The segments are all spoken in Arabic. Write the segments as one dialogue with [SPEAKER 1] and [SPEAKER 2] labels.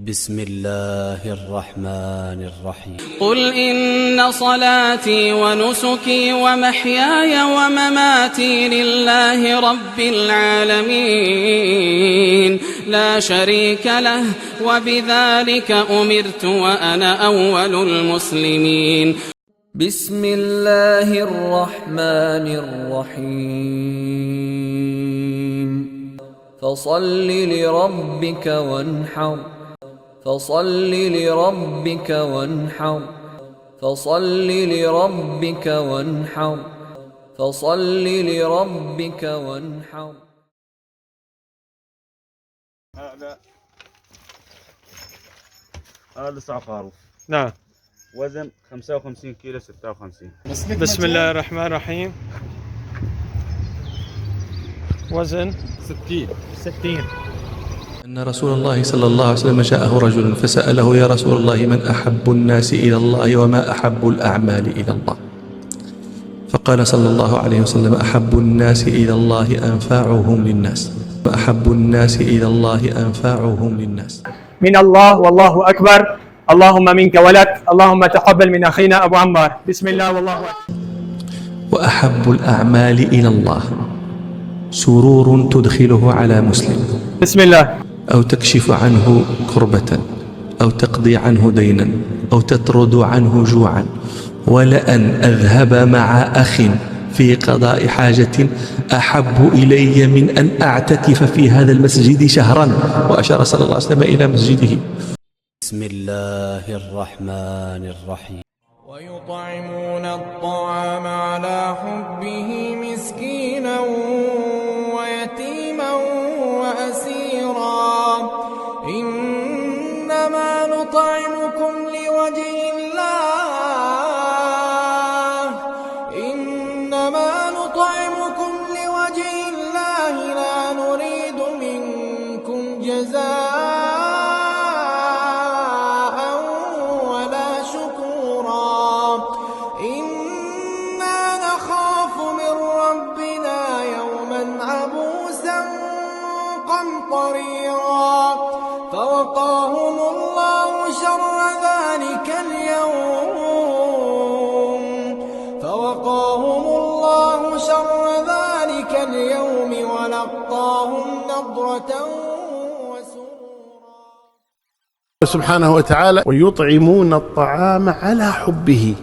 [SPEAKER 1] بسم الله الرحمن الرحيم
[SPEAKER 2] قل إن صلاتي ونسكي ومحياي ومماتي لله رب العالمين لا شريك له وبذلك أمرت وأنا أول المسلمين.
[SPEAKER 3] بسم الله الرحمن الرحيم فصل لربك وانحر فصل لربك وانحر فصل لربك وانحر فصل لربك وانحر.
[SPEAKER 4] هذا صعقارو.
[SPEAKER 5] نعم.
[SPEAKER 4] وزن 55 كيلو 56.
[SPEAKER 5] بسم الله الرحمن الرحيم. وزن 60.
[SPEAKER 6] أن رسول الله صلى الله عليه وسلم جاءه رجل فسأله: يا رسول الله، من أحب الناس إلى الله وما أحب الأعمال إلى الله؟ فقال صلى الله عليه وسلم: أحب الناس إلى الله أنفعهم للناس وأحب الناس إلى الله أنفعهم للناس.
[SPEAKER 5] من الله والله أكبر. اللهم منك ولك. اللهم تقبل من أخينا أبو عمار. بسم الله والله أكبر.
[SPEAKER 6] وأحب الأعمال إلى الله سرور تدخله على مسلم،
[SPEAKER 5] بسم الله،
[SPEAKER 6] أو تكشف عنه كربة، أو تقضي عنه دينا، أو تطرد عنه جوعا. ولأن أذهب مع أخ في قضاء حاجة أحب إلي من أن أعتكف في هذا المسجد شهرا. وأشار صلى الله عليه وسلم إلى مسجده.
[SPEAKER 1] بسم الله الرحمن الرحيم
[SPEAKER 7] ويطعمون الطعام على حبه مسكينا ويتيما وأسيرا إنما نطعمكم لوجه الله لا نريد منكم جزاء ولا شكورا إنا نخاف من ربنا يوما عبوسا قمطريرا فوقاهم الله شر ذلك اليوم ولقاهم نضرة وسرورا.
[SPEAKER 8] سبحانه وتعالى: ويطعمون الطعام على حبه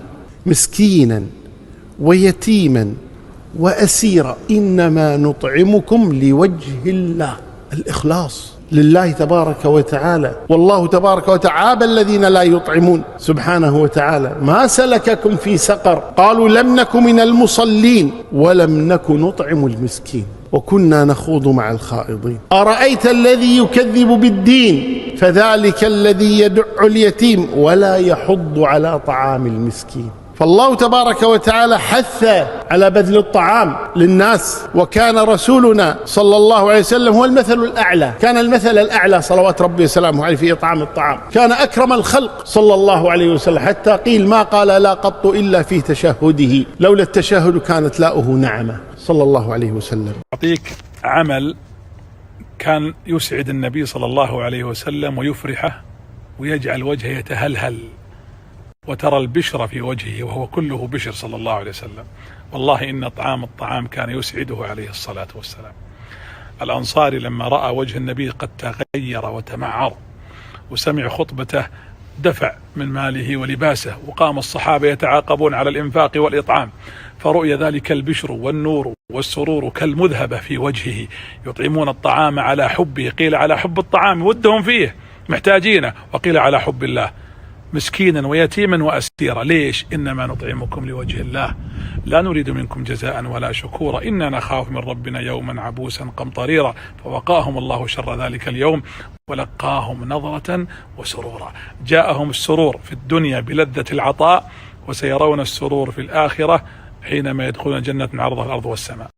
[SPEAKER 8] مسكينا ويتيما وأسيرا إنما نطعمكم لوجه الله. الإخلاص لله تبارك وتعالى. والله تبارك وتعالى الذين لا يطعمون سبحانه وتعالى: ما سلككم في سقر؟ قالوا: لم نك من المصلين ولم نك نطعم المسكين وكنا نخوض مع الخائضين. أرأيت الذي يكذب بالدين فذلك الذي يدع اليتيم ولا يحض على طعام المسكين. فالله تبارك وتعالى حث على بذل الطعام للناس، وكان رسولنا صلى الله عليه وسلم هو المثل الأعلى، كان المثل الأعلى صلوات ربي وسلامه عليه في إطعام الطعام. كان أكرم الخلق صلى الله عليه وسلم، حتى قيل ما قال لا قط إلا في تشهده، لولا التشهد كانت لاؤه نعمة صلى الله عليه وسلم.
[SPEAKER 9] أعطيك عمل كان يسعد النبي صلى الله عليه وسلم ويفرحه ويجعل وجهه يتهلهل وترى البشر في وجهه وهو كله بشر صلى الله عليه وسلم. والله إن طعام الطعام كان يسعده عليه الصلاة والسلام. الأنصاري لما رأى وجه النبي قد تغير وتمعر وسمع خطبته دفع من ماله ولباسه، وقام الصحابة يتعاقبون على الإنفاق والإطعام، فرؤي ذلك البشر والنور والسرور كالمذهبة في وجهه. يطعمون الطعام على حبه، قيل على حب الطعام ودهم فيه محتاجينه، وقيل على حب الله، مسكينا ويتيما وأسيرا. ليش؟ إنما نطعمكم لوجه الله لا نريد منكم جزاء ولا شكورا إنا نخاف من ربنا يوما عبوسا قمطريرا فوقاهم الله شر ذلك اليوم ولقاهم نظرة وسرورا. جاءهم السرور في الدنيا بلذة العطاء، وسيرون السرور في الآخرة حينما يدخلون جنة عرضها الأرض والسماء.